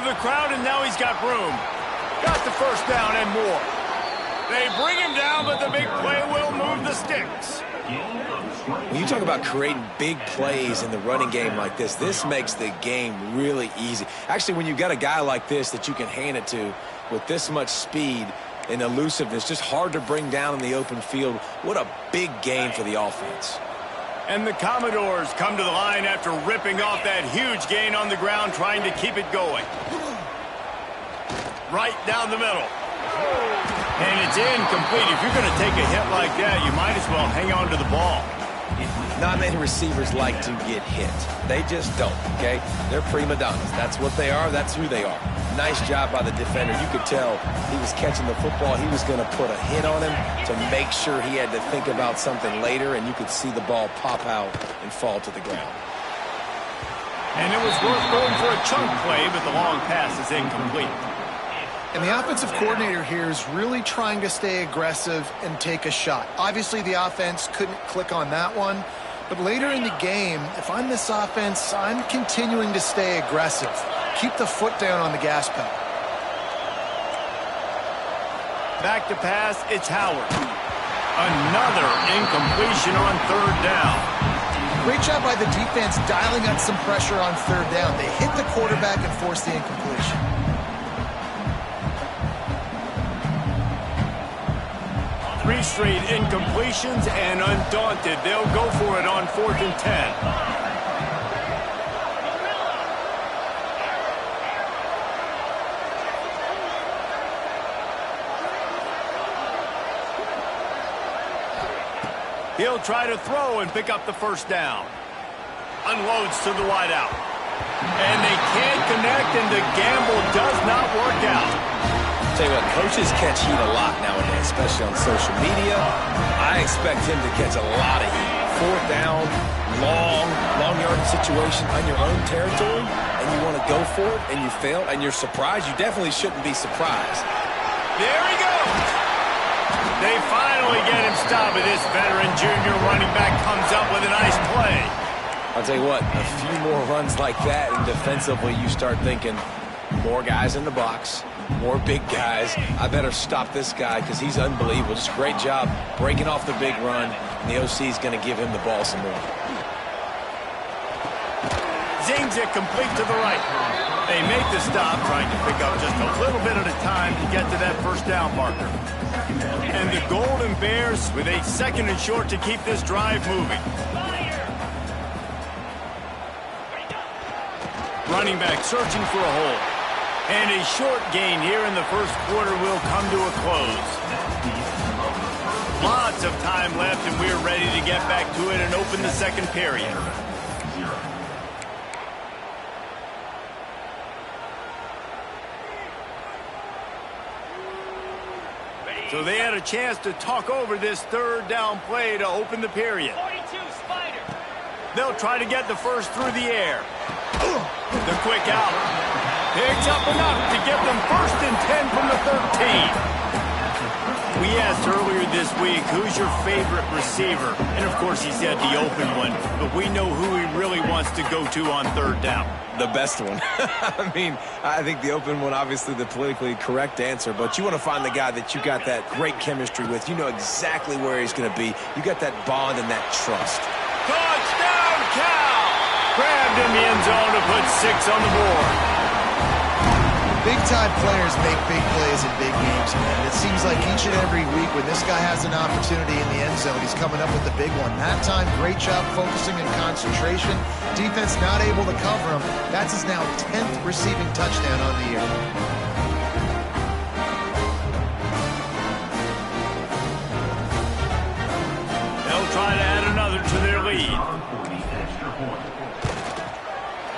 the crowd, and now he's got room. Got the first down and more. They bring him down, but the big play will move the sticks. When you talk about creating big plays in the running game like this makes the game really easy. Actually, when you've got a guy like this that you can hand it to with this much speed and elusiveness, just hard to bring down in the open field, what a big gain for the offense. And the Commodores come to the line after ripping off that huge gain on the ground, trying to keep it going. Right down the middle. And it's incomplete. If you're going to take a hit like that, you might as well hang on to the ball. Not many receivers like to get hit. They just don't, okay? They're prima donnas. That's what they are. That's who they are. Nice job by the defender. You could tell he was catching the football. He was going to put a hit on him to make sure he had to think about something later, and you could see the ball pop out and fall to the ground. And it was worth going for a chunk play, but the long pass is incomplete. And the offensive coordinator here is really trying to stay aggressive and take a shot. Obviously, the offense couldn't click on that one. But later in the game, if I'm this offense, I'm continuing to stay aggressive. Keep the foot down on the gas pedal. Back to pass, it's Howard. Another incompletion on third down. Great job by the defense dialing up some pressure on third down. They hit the quarterback and forced the incompletion. Three straight incompletions, and undaunted, they'll go for it on 4th and 10. He'll try to throw and pick up the first down. Unloads to the wideout. And they can't connect, and the gamble does not work out. Tell you what, coaches catch heat a lot nowadays, especially on social media. I expect him to catch a lot of heat. 4th down, long yardage situation on your own territory, and you want to go for it, and you fail, and you're surprised. You definitely shouldn't be surprised. There he goes. They finally get him stopped, but this veteran junior running back comes up with a nice play. I'll tell you what, a few more runs like that, and defensively you start thinking, more guys in the box, more big guys. I better stop this guy because he's unbelievable. Just a great job breaking off the big run. And the OC is going to give him the ball some more. Zings it complete to the right. They make the stop, trying to pick up just a little bit at a time to get to that first down marker. And the Golden Bears with a 2nd and short to keep this drive moving. Running back searching for a hole. And a short gain here in the first quarter will come to a close. Lots of time left, and we're ready to get back to it and open the second period. So they had a chance to talk over this third down play to open the period. They'll try to get the first through the air. The quick out. Picks up enough to get them 1st and 10 from the 13. We asked earlier this week, who's your favorite receiver? And, of course, he said the open one. But we know who he really wants to go to on third down. The best one. I mean, I think the open one, obviously the politically correct answer. But you want to find the guy that you got that great chemistry with. You know exactly where he's going to be. You got that bond and that trust. Touchdown, Cal! Grabbed in the end zone to put 6 on the board. Big-time players make big plays in big games, man. It seems like each and every week when this guy has an opportunity in the end zone, he's coming up with the big one. That time, great job focusing and concentration. Defense not able to cover him. That's his now 10th receiving touchdown on the year. They'll try to add another to their lead.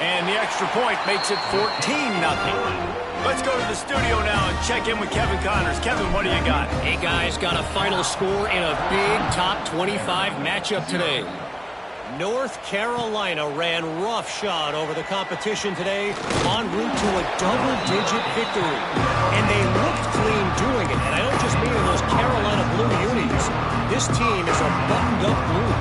And the extra point makes it 14-0. Let's go to the studio now and check in with Kevin Connors. Kevin, what do you got? Hey, guys, got a final score in a big top 25 matchup today. North Carolina ran roughshod over the competition today, en route to a double-digit victory. And they looked clean doing it. And I don't just mean in those Carolina blue unis. This team is a buttoned-up blue.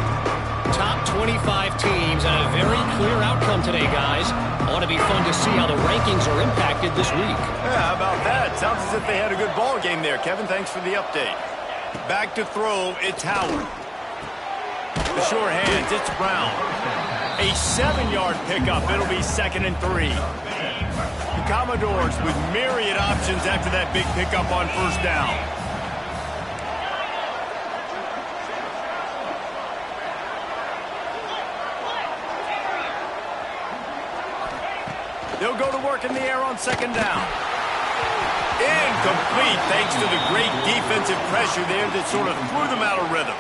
Top 25 teams and a very clear outcome today, guys. I want to be fun to see how the rankings are impacted this week. Yeah, how about that? Sounds as if they had a good ball game there, Kevin. Thanks for the update. Back to throw, it's Howard. The sure hands, it's Brown. A 7-yard pickup. It'll be 2nd and 3. The Commodores with myriad options after that big pickup on first down. They'll go to work in the air on 2nd down. Incomplete thanks to the great defensive pressure there that sort of threw them out of rhythm.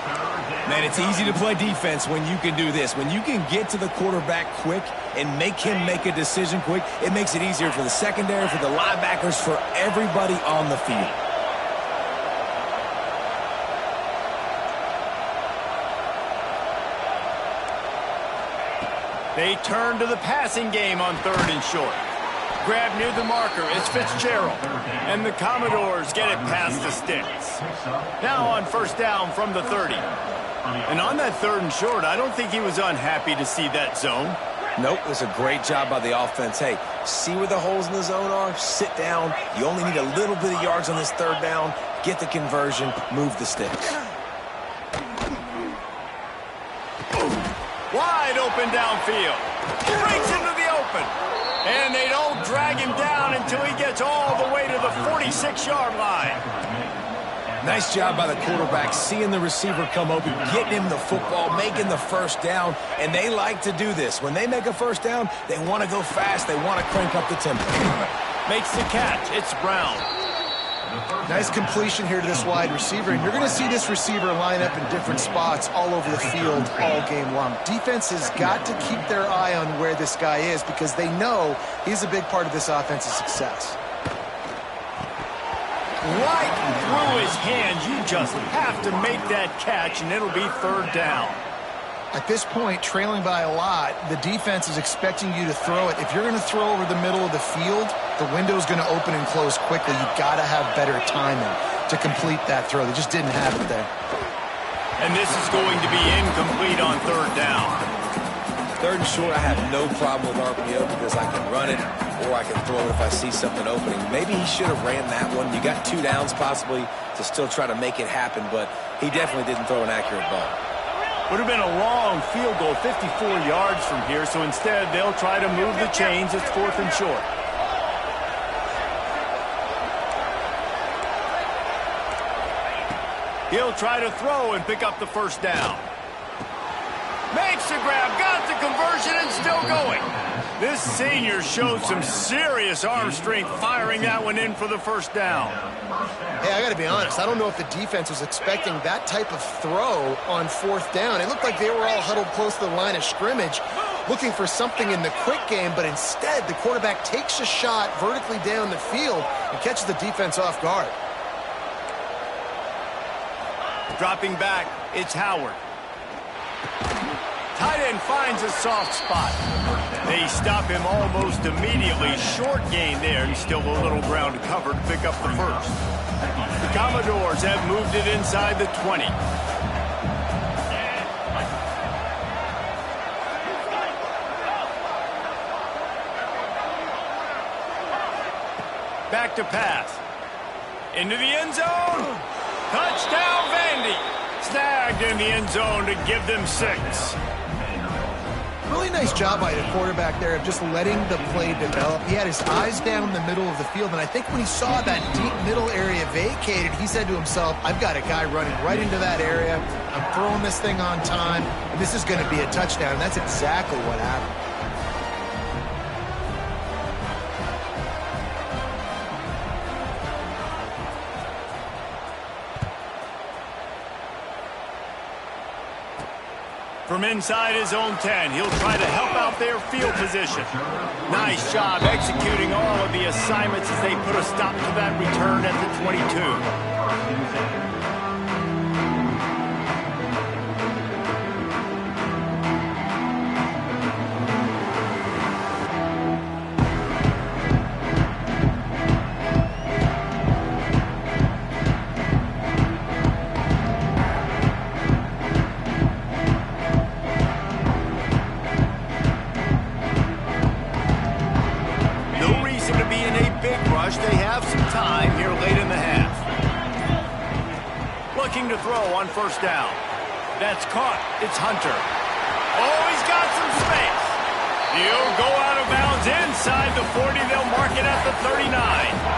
Man, it's easy to play defense when you can do this. When you can get to the quarterback quick and make him make a decision quick, it makes it easier for the secondary, for the linebackers, for everybody on the field. They turn to the passing game on 3rd and short. Grab near the marker, it's Fitzgerald. And the Commodores get it past the sticks. Now on 1st down from the 30. And on that 3rd and short, I don't think he was unhappy to see that zone. Nope, it was a great job by the offense. Hey, see where the holes in the zone are? Sit down. You only need a little bit of yards on this 3rd down. Get the conversion, move the sticks. Wide open downfield. Breaks into the open. And they don't drag him down until he gets all the way to the 46-yard line. Nice job by the quarterback, seeing the receiver come open, getting him the football, making the 1st down, and they like to do this. When they make a 1st down, they want to go fast, they want to crank up the tempo. Makes the catch, it's Brown. Nice completion here to this wide receiver, and you're going to see this receiver line up in different spots all over the field all game long. Defense has got to keep their eye on where this guy is because they know he's a big part of this offense's success. Right through his hands. You just have to make that catch, and it'll be 3rd down. At this point, trailing by a lot, the defense is expecting you to throw it. If you're going to throw over the middle of the field, the window's going to open and close quickly. You've got to have better timing to complete that throw. They just didn't have it there. And this is going to be incomplete on 3rd down. 3rd and short, I have no problem with RPO because I can run it or I can throw it if I see something opening. Maybe he should have ran that one. You got 2 downs possibly to still try to make it happen, but he definitely didn't throw an accurate ball. Would have been a long field goal, 54 yards from here, so instead they'll try to move the chains. It's 4th and short. He'll try to throw and pick up the 1st down. Makes the grab, got the conversion, and still going. This senior showed some serious arm strength firing that one in for the 1st down. Hey, I got to be honest. I don't know if the defense was expecting that type of throw on 4th down. It looked like they were all huddled close to the line of scrimmage, looking for something in the quick game, but instead the quarterback takes a shot vertically down the field and catches the defense off guard. Dropping back, it's Howard. Tight end finds a soft spot. They stop him almost immediately. Short gain there, and still a little ground to cover to pick up the 1st. The Commodores have moved it inside the 20. Back to pass. Into the end zone. Touchdown, Vandy. Snagged in the end zone to give them 6. Really nice job by the quarterback there of just letting the play develop. He had his eyes down the middle of the field, and I think when he saw that deep middle area vacated, he said to himself, I've got a guy running right into that area. I'm throwing this thing on time, and this is going to be a touchdown, and that's exactly what happened. From inside his own 10, he'll try to help out their field position. Nice job executing all of the assignments as they put a stop to that return at the 22. looking to throw on first down. That's caught. It's Hunter. Oh, he's got some space. He'll go out of bounds inside the 40. They'll mark it at the 39.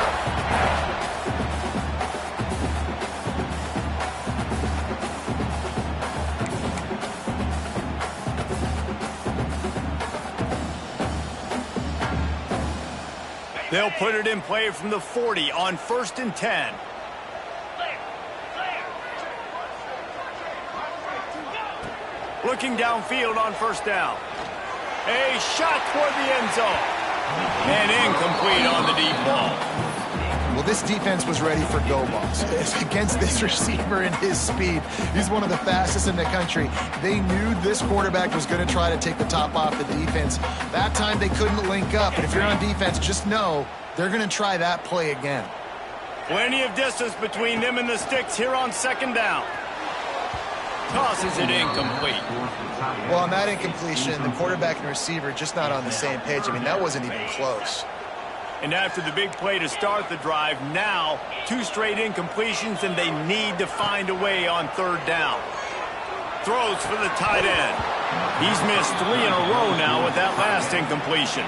They'll put it in play from the 40 on 1st and 10. Looking downfield on first down. A shot toward the end zone. And incomplete on the deep ball. Well, this defense was ready for go balls. Against this receiver and his speed, he's one of the fastest in the country. They knew this quarterback was going to try to take the top off the defense. That time they couldn't link up, and if you're on defense, just know they're going to try that play again. Plenty of distance between them and the sticks here on 2nd down. Tosses it incomplete. Well, on that incompletion, the quarterback and receiver just not on the same page. I mean, that wasn't even close. And after the big play to start the drive, now 2 straight incompletions, and they need to find a way on 3rd down. Throws for the tight end. He's missed 3 in a row now with that last incompletion.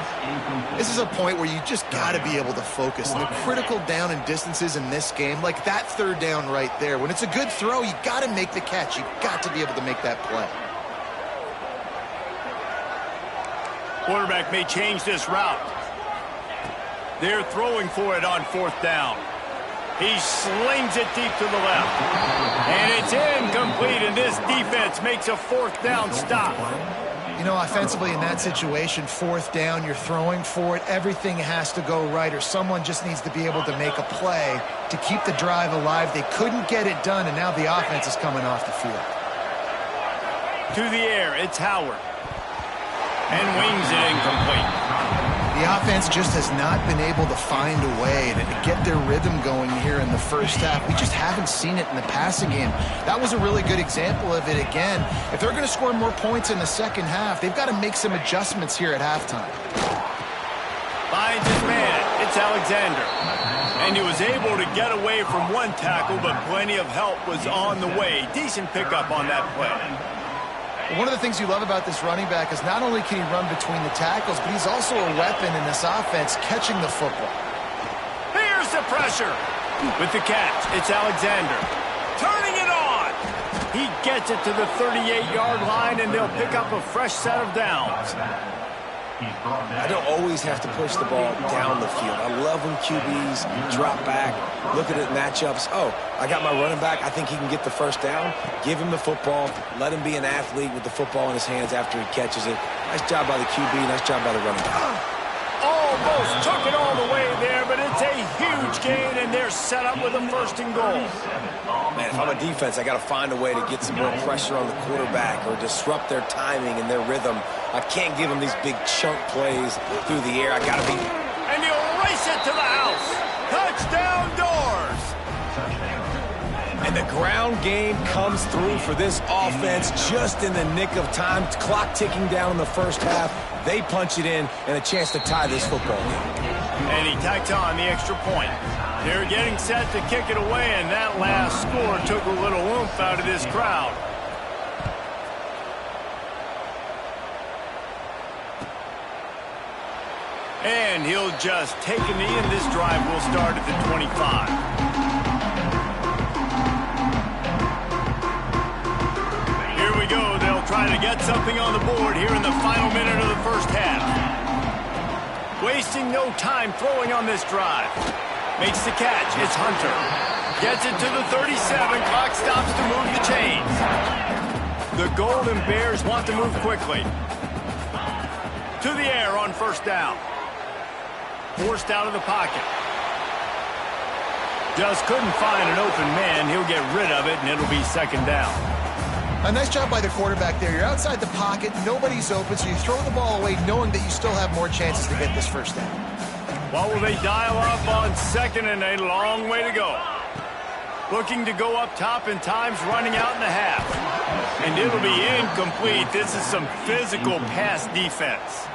This is a point where you just got to be able to focus. And the critical down and distances in this game, like that 3rd down right there, when it's a good throw, you got to make the catch. You got to be able to make that play. Quarterback may change this route. They're throwing for it on 4th down. He slings it deep to the left. And it's incomplete, and this defense makes a 4th down stop. You know, offensively in that situation, 4th down, you're throwing for it. Everything has to go right, or someone just needs to be able to make a play to keep the drive alive. They couldn't get it done, and now the offense is coming off the field. To the air, it's Howard. And wings it incomplete. The offense just has not been able to find a way to get their rhythm going here in the first half. We just haven't seen it in the passing game. That was a really good example of it again. If they're going to score more points in the second half, they've got to make some adjustments here at halftime. Finds his man. It's Alexander. And he was able to get away from one tackle, but plenty of help was on the way. Decent pickup on that play. One of the things you love about this running back is not only can he run between the tackles, but he's also a weapon in this offense catching the football. Here's the pressure. With the catch, it's Alexander. Turning it on. He gets it to the 38-yard line, and they'll pick up a fresh set of downs. I don't always have to push the ball down the field. I love when QBs drop back, look at it matchups. Oh, I got my running back. I think he can get the first down. Give him the football. Let him be an athlete with the football in his hands after he catches it. Nice job by the QB. Nice job by the running back. Almost took it all the way there, but it's a huge gain, and they're set up with a 1st and goal. Man, if I'm a defense, I got to find a way to get some more pressure on the quarterback or disrupt their timing and their rhythm. I can't give them these big chunk plays through the air. I got to be... And he'll race it to the house. Touchdown doors. And the ground game comes through for this offense just in the nick of time. Clock ticking down in the first half. They punch it in and a chance to tie this football game. And he tacks on the extra point. They're getting set to kick it away, and that last score took a little oomph out of this crowd. And he'll just take a knee, and this drive will start at the 25. Here we go. They'll try to get something on the board here in the final minute of the first half. Wasting no time throwing on this drive. Makes the catch. It's Hunter. Gets it to the 37. Clock stops to move the chains. The Golden Bears want to move quickly. To the air on first down. Forced out of the pocket. Just couldn't find an open man. He'll get rid of it, and it'll be 2nd down. A nice job by the quarterback there. You're outside the pocket. Nobody's open, so you throw the ball away knowing that you still have more chances to get this first down. What will they dial up on 2nd and a long way to go? Looking to go up top in times, running out in the half. And it'll be incomplete. This is some physical pass defense.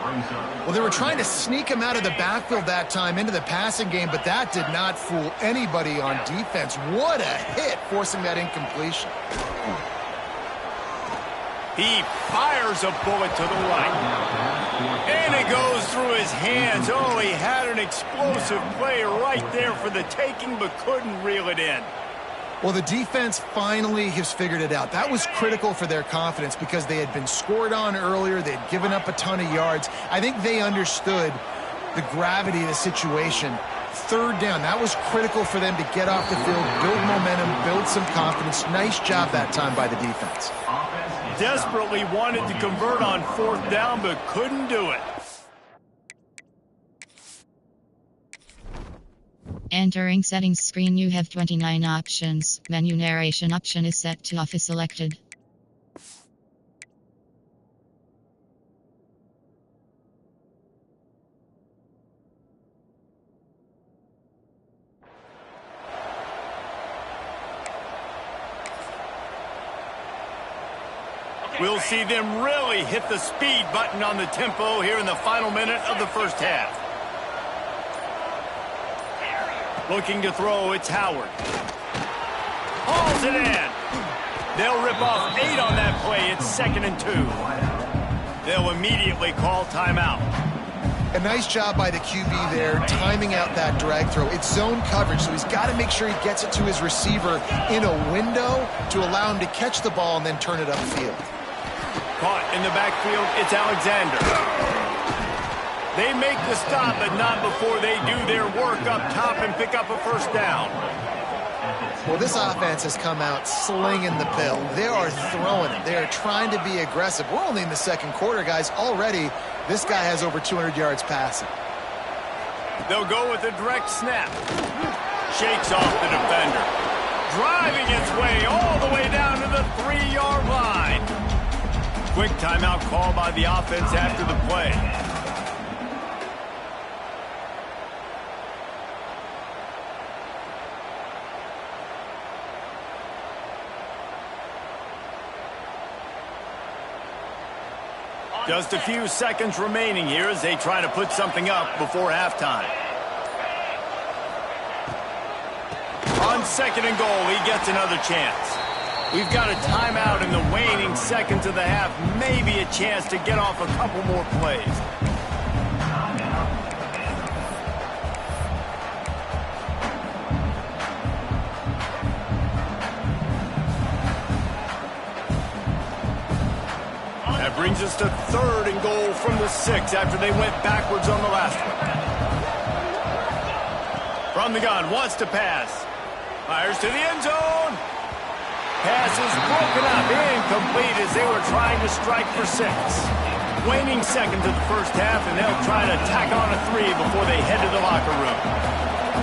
Well, they were trying to sneak him out of the backfield that time into the passing game, but that did not fool anybody on defense. What a hit, forcing that incompletion. He fires a bullet to the right. And it goes through his hands. Oh, he had an explosive play right there for the taking, but couldn't reel it in. Well, the defense finally has figured it out. That was critical for their confidence because they had been scored on earlier. They had given up a ton of yards. I think they understood the gravity of the situation. Third down, that was critical for them to get off the field, build momentum, build some confidence. Nice job that time by the defense. Desperately wanted to convert on fourth down, but couldn't do it. Entering settings screen, you have 29 options. Menu narration option is set to off is selected. We'll see them really hit the speed button on the tempo here in the final minute of the first half. Looking to throw, it's Howard. Hauls it in. They'll rip off 8 on that play. It's 2nd and 2. They'll immediately call timeout. A nice job by the QB there, timing out that drag throw. It's zone coverage, so he's got to make sure he gets it to his receiver in a window to allow him to catch the ball and then turn it upfield. Caught in the backfield, it's Alexander. They make the stop, but not before they do their work up top and pick up a first down. Well, this offense has come out slinging the pill. They are throwing it. They are trying to be aggressive. We're only in the second quarter, guys. Already, this guy has over 200 yards passing. They'll go with a direct snap. Shakes off the defender. Driving its way all the way down to the 3-yard line. Quick timeout call by the offense after the play. Just a few seconds remaining here as they try to put something up before halftime. On 2nd and goal, he gets another chance. We've got a timeout in the waning seconds of the half. Maybe a chance to get off a couple more plays. That brings us to 3rd and goal from the 6 after they went backwards on the last one. From the gun, wants to pass. Fires to the end zone. Pass is broken up, incomplete as they were trying to strike for 6. Waning seconds of the first half, and they'll try to tack on a 3 before they head to the locker room.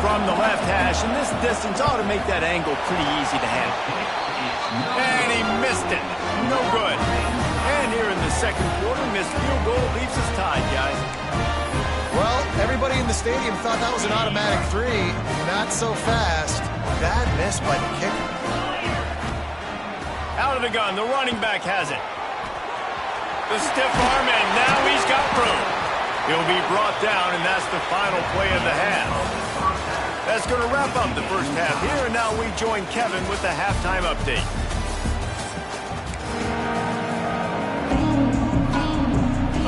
From the left hash, and this distance ought to make that angle pretty easy to handle. And he missed it. No good. And here in the second quarter, missed field goal leaves us tied, guys. Well, everybody in the stadium thought that was an automatic 3. Not so fast. Bad miss by the kicker. Out of the gun, the running back has it. The stiff arm, and now he's got room. He'll be brought down, and that's the final play of the half. That's going to wrap up the first half here, and now we join Kevin with the halftime update.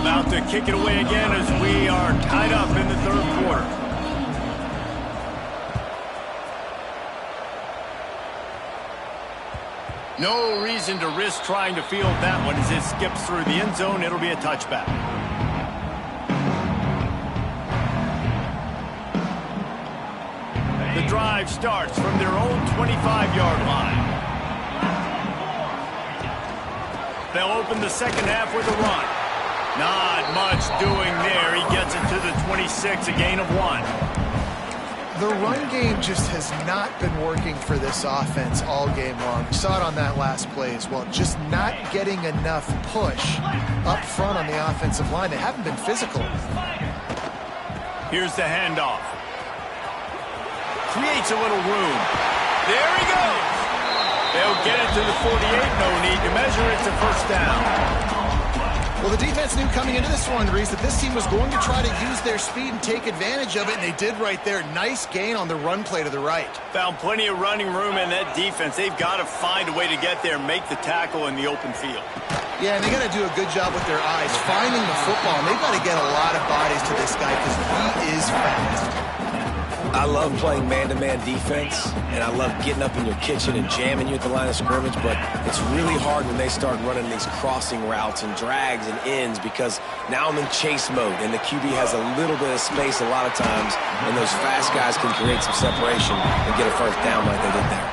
About to kick it away again as we are tied up in the third quarter. No reason to risk trying to field that one as it skips through the end zone. It'll be a touchback. The drive starts from their own 25-yard line. They'll open the second half with a run. Not much doing there. He gets it to the 26, a gain of 1. The run game just has not been working for this offense all game long. We saw it on that last play as well. Just not getting enough push up front on the offensive line. They haven't been physical. Here's the handoff. Creates a little room. There he goes. They'll get it to the 48. No need to measure. It's a first down. Well, the defense knew coming into this one, Reese, that this team was going to try to use their speed and take advantage of it, and they did right there. Nice gain on the run play to the right. Found plenty of running room in that defense. They've got to find a way to get there and make the tackle in the open field. Yeah, and they got to do a good job with their eyes, finding the football, and they've got to get a lot of bodies to this guy because he is fast. I love playing man-to-man defense, and I love getting up in your kitchen and jamming you at the line of scrimmage, but it's really hard when they start running these crossing routes and drags and ends because now I'm in chase mode, and the QB has a little bit of space a lot of times, and those fast guys can create some separation and get a first down like they did there.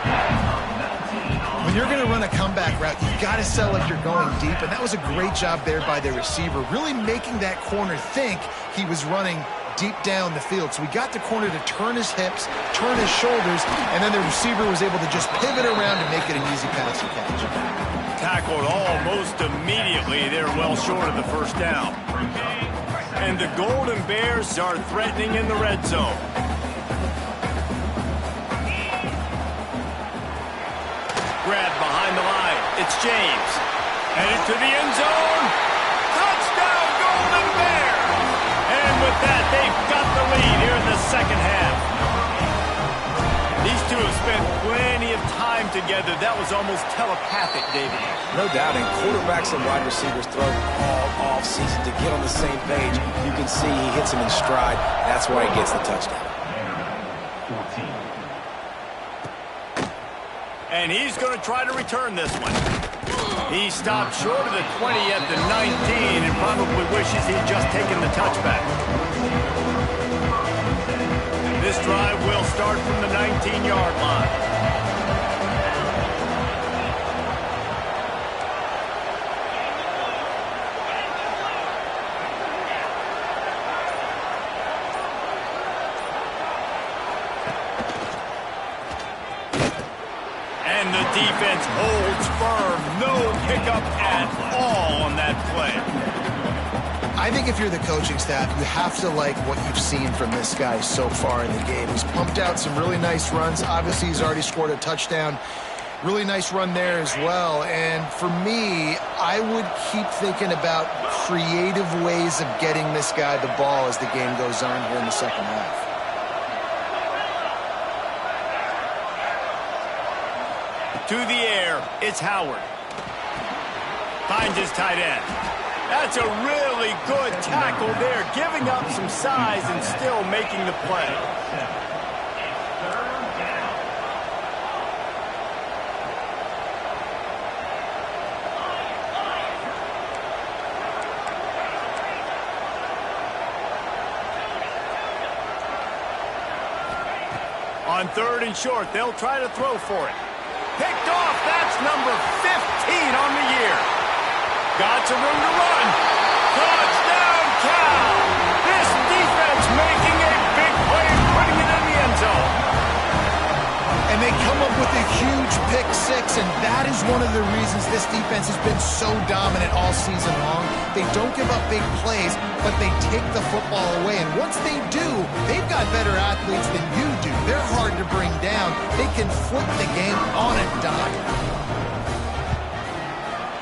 When you're going to run a comeback route, you've got to sell like you're going deep, and that was a great job there by the receiver, really making that corner think he was running deep down the field. So we got the corner to turn his hips, turn his shoulders, and then the receiver was able to just pivot around and make it an easy pass and catch. Tackled almost immediately. They're well short of the first down. And the Golden Bears are threatening in the red zone. Grab behind the line. It's James. Headed to the end zone. Touchdown, Golden Bears! And with that, they've got the lead here in the second half. These two have spent plenty of time together. That was almost telepathic, David. No doubt, and quarterbacks and wide receivers throw all off-season to get on the same page. You can see he hits him in stride. That's why he gets the touchdown. And he's going to try to return this one. He stopped short of the 20 at the 19 and probably wishes he'd just taken the touchback. This drive will start from the 19-yard line. And the defense holds firm. No pickup at all on that play. I think if you're the coaching staff, you have to like what you've seen from this guy so far in the game. He's pumped out some really nice runs. Obviously, he's already scored a touchdown. Really nice run there as well. And for me, I would keep thinking about creative ways of getting this guy the ball as the game goes on here in the second half. To the air, it's Howard. Finds his tight end. That's a really good tackle there, giving up some size and still making the play. On third and short, they'll try to throw for it. Picked off. That's number 15 on the year. Got some room to run. Touchdown, Cal. This defense making a big play and putting it in the end zone. And they come up with a huge pick six, and that is one of the reasons this defense has been so dominant all season long. They don't give up big plays, but they take the football away. And once they do, they've got better athletes than you do. They're hard to bring down. They can flip the game on a dime.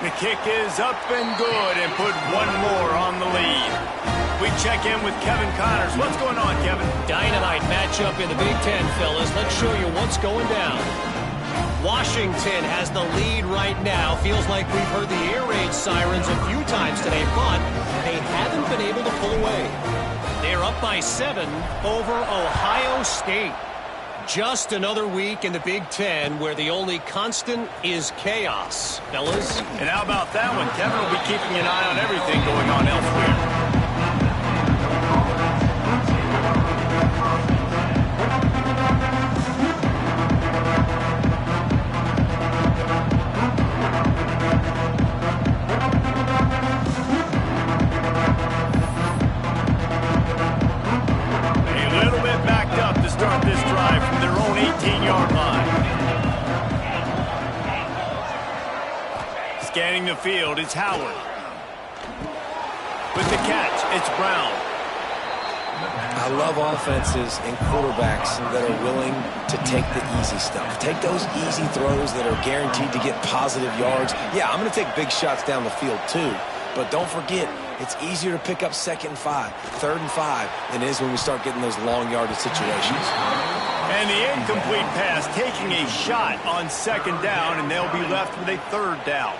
The kick is up and good and put one more on the lead. We check in with Kevin Connors. What's going on, Kevin? Dynamite matchup in the Big Ten, fellas. Let's show you what's going down. Washington has the lead right now. Feels like we've heard the air raid sirens a few times today, but they haven't been able to pull away. They're up by 7 over Ohio State. Just another week in the Big Ten where the only constant is chaos, fellas. And how about that one? Kevin will be keeping an eye on everything going on elsewhere. Start this drive from their own 18-yard line. Scanning the field, it's Howard. With the catch, it's Brown. I love offenses and quarterbacks that are willing to take the easy stuff. Take those easy throws that are guaranteed to get positive yards. Yeah, I'm going to take big shots down the field too, but don't forget, it's easier to pick up 2nd and 5, 3rd and 5 than it is when we start getting those long yardage situations. And the incomplete pass taking a shot on 2nd down, and they'll be left with a 3rd down.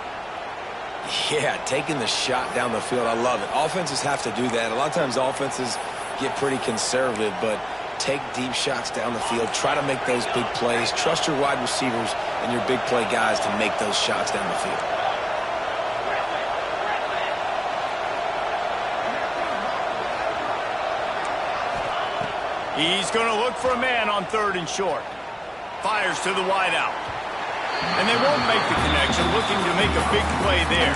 Yeah, taking the shot down the field, I love it. Offenses have to do that. A lot of times offenses get pretty conservative, but take deep shots down the field. Try to make those big plays. Trust your wide receivers and your big play guys to make those shots down the field. He's going to look for a man on 3rd and short. Fires to the wideout. And they won't make the connection, looking to make a big play there.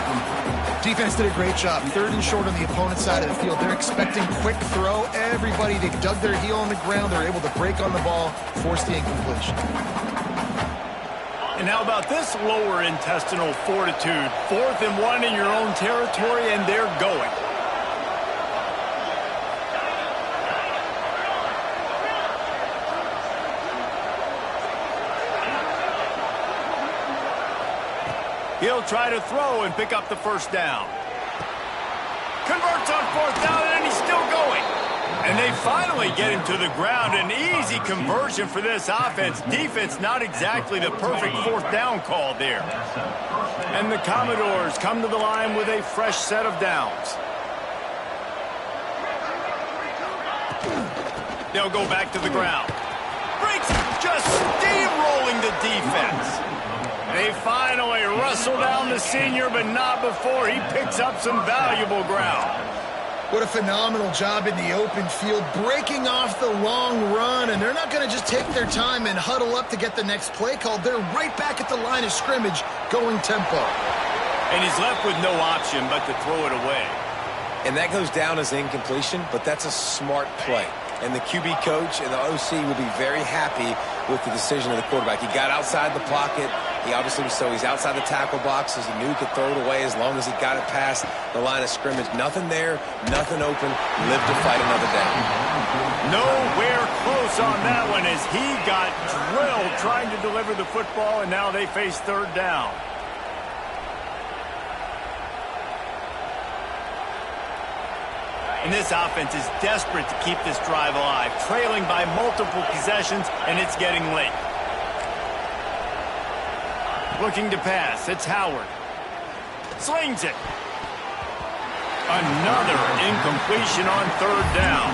Defense did a great job. 3rd and short on the opponent's side of the field. They're expecting quick throw. Everybody, they dug their heel on the ground. They're able to break on the ball, force the incompletion. And how about this lower intestinal fortitude? 4th and 1 in your own territory, and they're going. He'll try to throw and pick up the 1st down. Converts on 4th down, and he's still going. And they finally get him to the ground. An easy conversion for this offense. Defense not exactly the perfect 4th down call there. And the Commodores come to the line with a fresh set of downs. They'll go back to the ground. Breaks, just steamrolling the defense. They finally wrestle down the senior, but not before he picks up some valuable ground. What a phenomenal job in the open field, breaking off the long run, and they're not going to just take their time and huddle up to get the next play called. They're right back at the line of scrimmage, going tempo. And he's left with no option but to throw it away. And that goes down as incompletion, but that's a smart play. And the QB coach and the OC will be very happy with the decision of the quarterback. He got outside the pocket. He obviously he's outside the tackle boxes. He knew he could throw it away as long as he got it past the line of scrimmage. Nothing there, nothing open. Live to fight another day. Nowhere close on that one as he got drilled trying to deliver the football, and now they face 3rd down. And this offense is desperate to keep this drive alive, trailing by multiple possessions, and it's getting late. Looking to pass, it's Howard. Slings it. Another incompletion on 3rd down.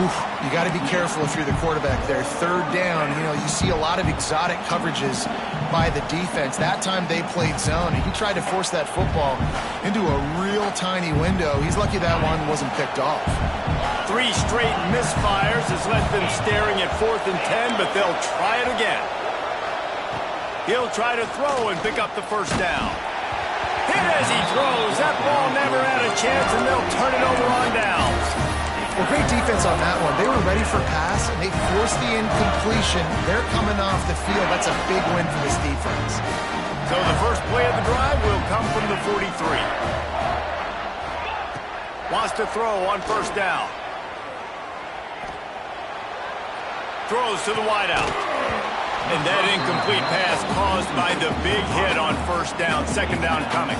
Oof, you got to be careful if you're the quarterback there. 3rd down, you see a lot of exotic coverages by the defense. That time they played zone, and he tried to force that football into a real tiny window. He's lucky that one wasn't picked off. 3 straight misfires has left them staring at 4th and 10, but they'll try it again. He'll try to throw and pick up the 1st down. Hit as he throws. That ball never had a chance, and they'll turn it over on downs. Well, great defense on that one. They were ready for pass, and they forced the incompletion. They're coming off the field. That's a big win for this defense. So the first play of the drive will come from the 43. Wants to throw on 1st down. Throws to the wideout. And that incomplete pass caused by the big hit on 1st down. 2nd down coming.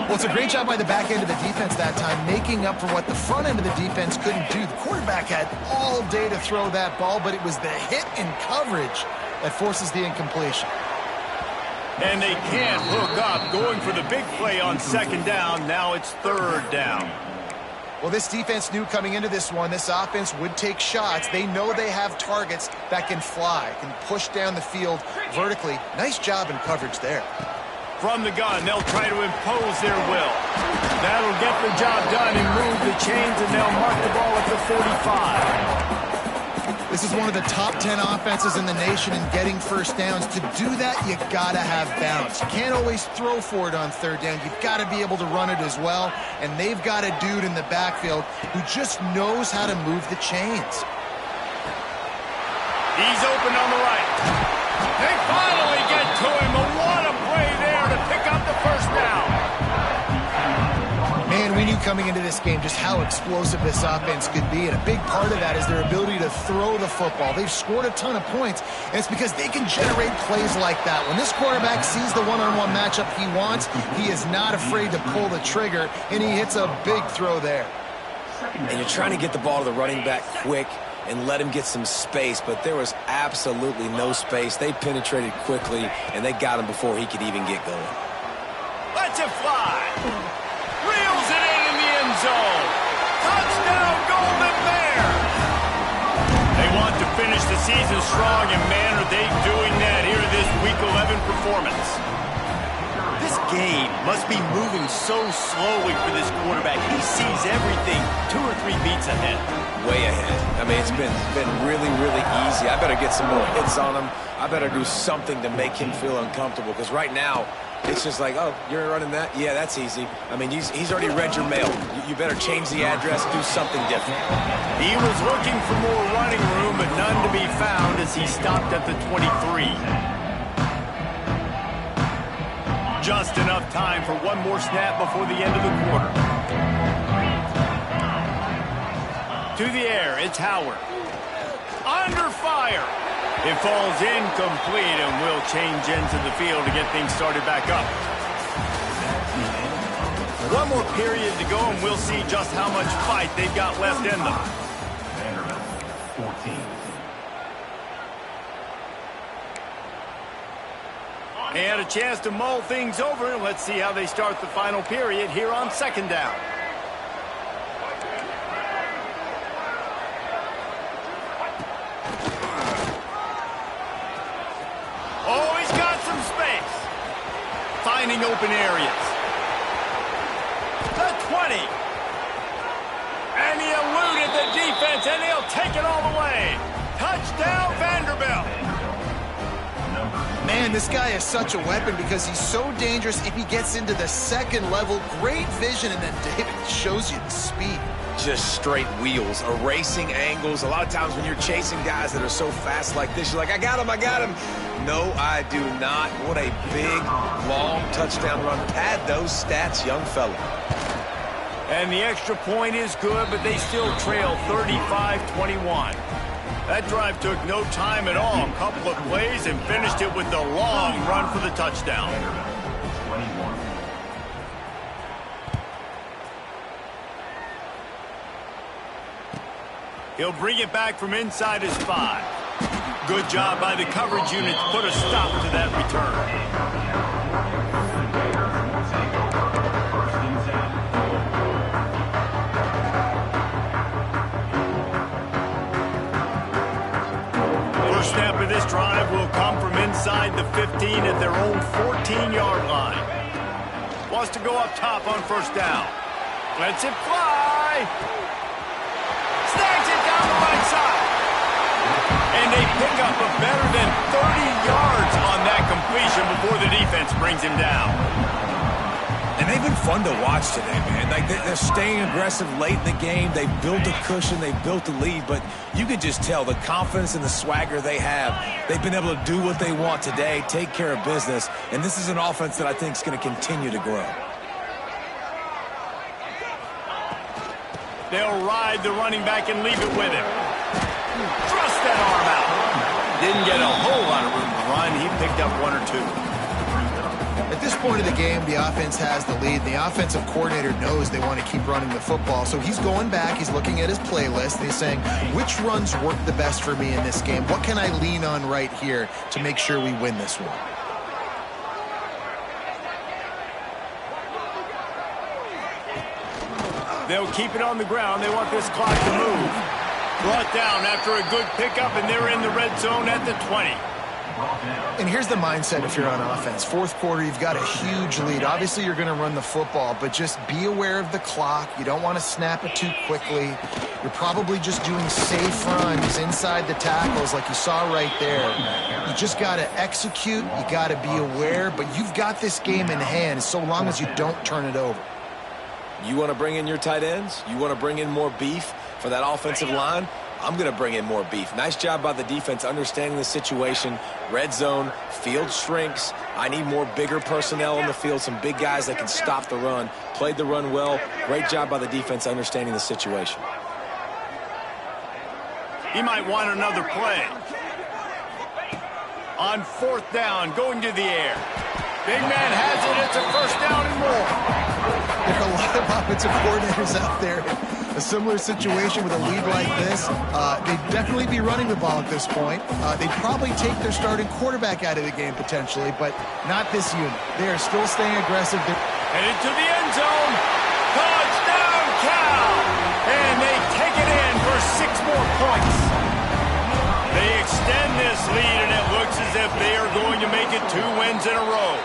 Well, it's a great job by the back end of the defense that time, making up for what the front end of the defense couldn't do. The quarterback had all day to throw that ball, but it was the hit and coverage that forces the incompletion. And they can't hook up, going for the big play on 2nd down. Now it's 3rd down. Well, this defense knew coming into this one, this offense would take shots. They know they have targets that can fly, can push down the field vertically. Nice job in coverage there. From the gun, they'll try to impose their will. That'll get the job done and move the chains, and they'll mark the ball at the 45. This is one of the top 10 offenses in the nation in getting 1st downs. To do that, you gotta have balance. You can't always throw for it on 3rd down. You've got to be able to run it as well, and they've got a dude in the backfield who just knows how to move the chains. He's open on the right. They finally get to him. What a play there to pick up the 1st down. Man, when you coming into this game just how explosive this offense could be, and a big part of that is their ability to throw the football. They've scored a ton of points, and it's because they can generate plays like that. When this quarterback sees the one-on-one matchup he wants, he is not afraid to pull the trigger, and he hits a big throw there. And you're trying to get the ball to the running back quick and let him get some space, but there was absolutely no space. They penetrated quickly, and they got him before he could even get going. Lets it fly. Reels it in the end zone. Touchdown, Golden Bear. They want to finish the season strong, and man, are they doing that here in this Week 11 performance. This game must be moving so slowly for this quarterback. He sees everything 2 or 3 beats ahead. Way ahead. I mean, it's been really, really easy. I better get some more hits on him. I better do something to make him feel uncomfortable, because right now, it's just like, oh, you're running that? Yeah, that's easy. I mean, he's already read your mail. You better change the address, do something different. He was looking for more running room, but none to be found as he stopped at the 23. Just enough time for one more snap before the end of the quarter. To the air, it's Howard. Under fire. It falls incomplete, and will change into the field to get things started back up. One more period to go, and we'll see just how much fight they've got left in them. They had a chance to mull things over, and let's see how they start the final period here on second down. Oh, he's got some space. Finding open areas. The 20. And he eluded the defense, and he'll take it all the way. Touchdown, Vanderbilt. Man, this guy is such a weapon because he's so dangerous if he gets into the second level. Great vision, and then David shows you the speed. Just straight wheels, erasing angles. A lot of times when you're chasing guys that are so fast like this, you're like, I got him, I got him. No, I do not. What a big, long touchdown run. Pad those stats, young fella. And the extra point is good, but they still trail 35-21. That drive took no time at all. A couple of plays and finished it with the long run for the touchdown. He'll bring it back from inside his 5. Good job by the coverage unit to put a stop to that return. First snap of this drive will come from inside the 15 at their own 14-yard line. Wants to go up top on first down. Lets it fly. Snags it down the right side. And they pick up a better than 30 yards on that completion before the defense brings him down. And they've been fun to watch today, man. Like, they're staying aggressive late in the game. They built a cushion. They built a lead. But you could just tell the confidence and the swagger they have. They've been able to do what they want today, take care of business. And this is an offense that I think is going to continue to grow. They'll ride the running back and leave it with him. Thrust that arm out. Didn't get a whole lot of room to run. He picked up 1 or 2. At this point of the game, the offense has the lead. The offensive coordinator knows they want to keep running the football. So he's going back, he's looking at his playlist, and he's saying, which runs work the best for me in this game? What can I lean on right here to make sure we win this one? They'll keep it on the ground. They want this clock to move. Brought down after a good pickup, and they're in the red zone at the 20. And here's the mindset if you're on offense. Fourth quarter, you've got a huge lead. Obviously, you're going to run the football, but just be aware of the clock. You don't want to snap it too quickly. You're probably just doing safe runs inside the tackles like you saw right there. You just got to execute. You got to be aware, but you've got this game in hand so long as you don't turn it over. You want to bring in your tight ends? You want to bring in more beef for that offensive line? I'm going to bring in more beef. Nice job by the defense understanding the situation. Red zone, field shrinks. I need more bigger personnel on the field, some big guys that can stop the run. Played the run well. Great job by the defense understanding the situation. He might want another play. On 4th down, going to the air. Big man has it. It's a 1st down and more. There are a lot of offensive coordinators out there. A similar situation with a lead like this. They'd definitely be running the ball at this point. They'd probably take their starting quarterback out of the game potentially, but not this unit. They are still staying aggressive. Headed to the end zone. Touchdown, Cal! And they take it in for 6 more points. They extend this lead, and it looks as if they are going to make it 2 wins in a row.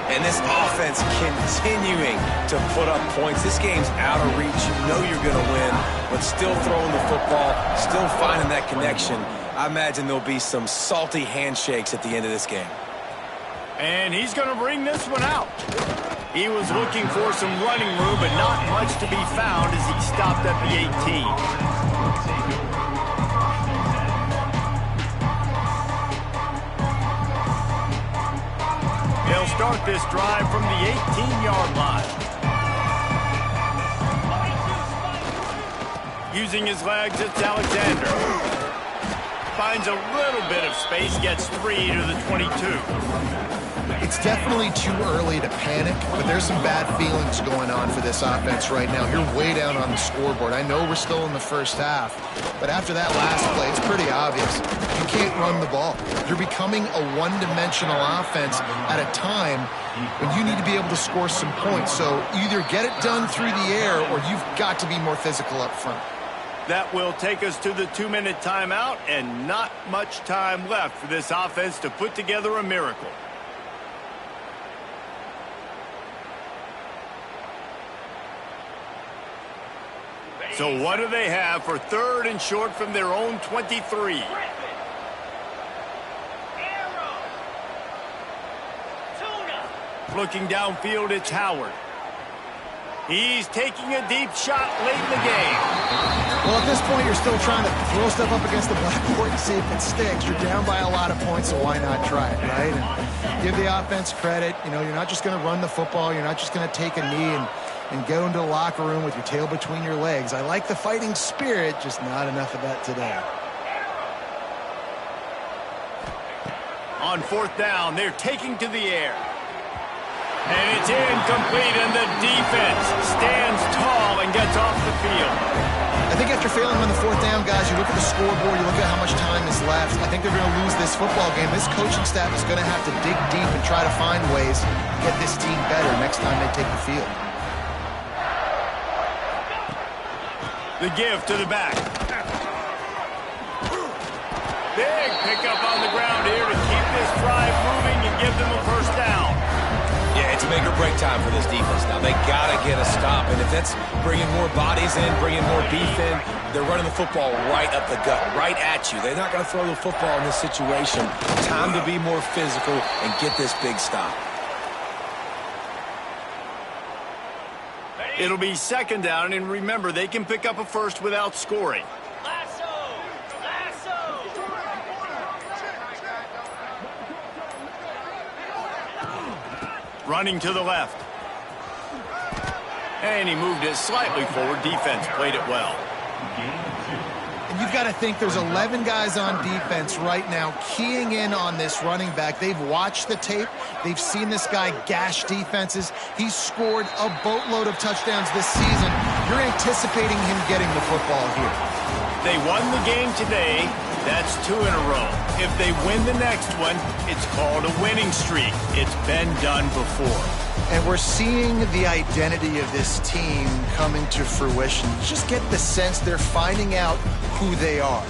And this offense continuing to put up points. This game's out of reach. You know you're going to win, but still throwing the football, still finding that connection. I imagine there'll be some salty handshakes at the end of this game. And he's going to bring this one out. He was looking for some running room, but not much to be found as he stopped at the 18. They'll start this drive from the 18-yard line. Using his legs, it's Alexander. Finds a little bit of space, gets 3 to the 22. It's definitely too early to panic, but there's some bad feelings going on for this offense right now. You're way down on the scoreboard. I know we're still in the first half, but after that last play, it's pretty obvious. You can't run the ball. You're becoming a one-dimensional offense at a time when you need to be able to score some points. So either get it done through the air or you've got to be more physical up front. That will take us to the 2-minute timeout, and not much time left for this offense to put together a miracle. So what do they have for 3rd and short from their own 23? Looking downfield, it's Howard. He's taking a deep shot late in the game. Well, at this point, you're still trying to throw stuff up against the blackboard and see if it sticks. You're down by a lot of points, so why not try it, right? And give the offense credit. You know, you're not just going to run the football. You're not just going to take a knee and go into the locker room with your tail between your legs. I like the fighting spirit, just not enough of that today. On 4th down, they're taking to the air. And it's incomplete, and the defense stands tall and gets off the field. I think after failing on the 4th down, guys, you look at the scoreboard, you look at how much time is left. I think they're going to lose this football game. This coaching staff is going to have to dig deep and try to find ways to get this team better next time they take the field. The give to the back. Big pickup on the ground here to keep this drive moving and give them a 1st down. Yeah, it's make or break time for this defense now. They got to get a stop, and if that's bringing more bodies in, bringing more beef in, they're running the football right up the gut, right at you. They're not going to throw the football in this situation. Time to be more physical and get this big stop. It'll be 2nd down, and remember, they can pick up a 1st without scoring. Running to the left. And he moved it slightly forward. Defense played it well. And you've got to think there's 11 guys on defense right now keying in on this running back. They've watched the tape. They've seen this guy gash defenses. He's scored a boatload of touchdowns this season. You're anticipating him getting the football here. They won the game today. That's 2 in a row. If they win the next one, it's called a winning streak. It's been done before. And we're seeing the identity of this team coming to fruition. Just get the sense they're finding out who they are.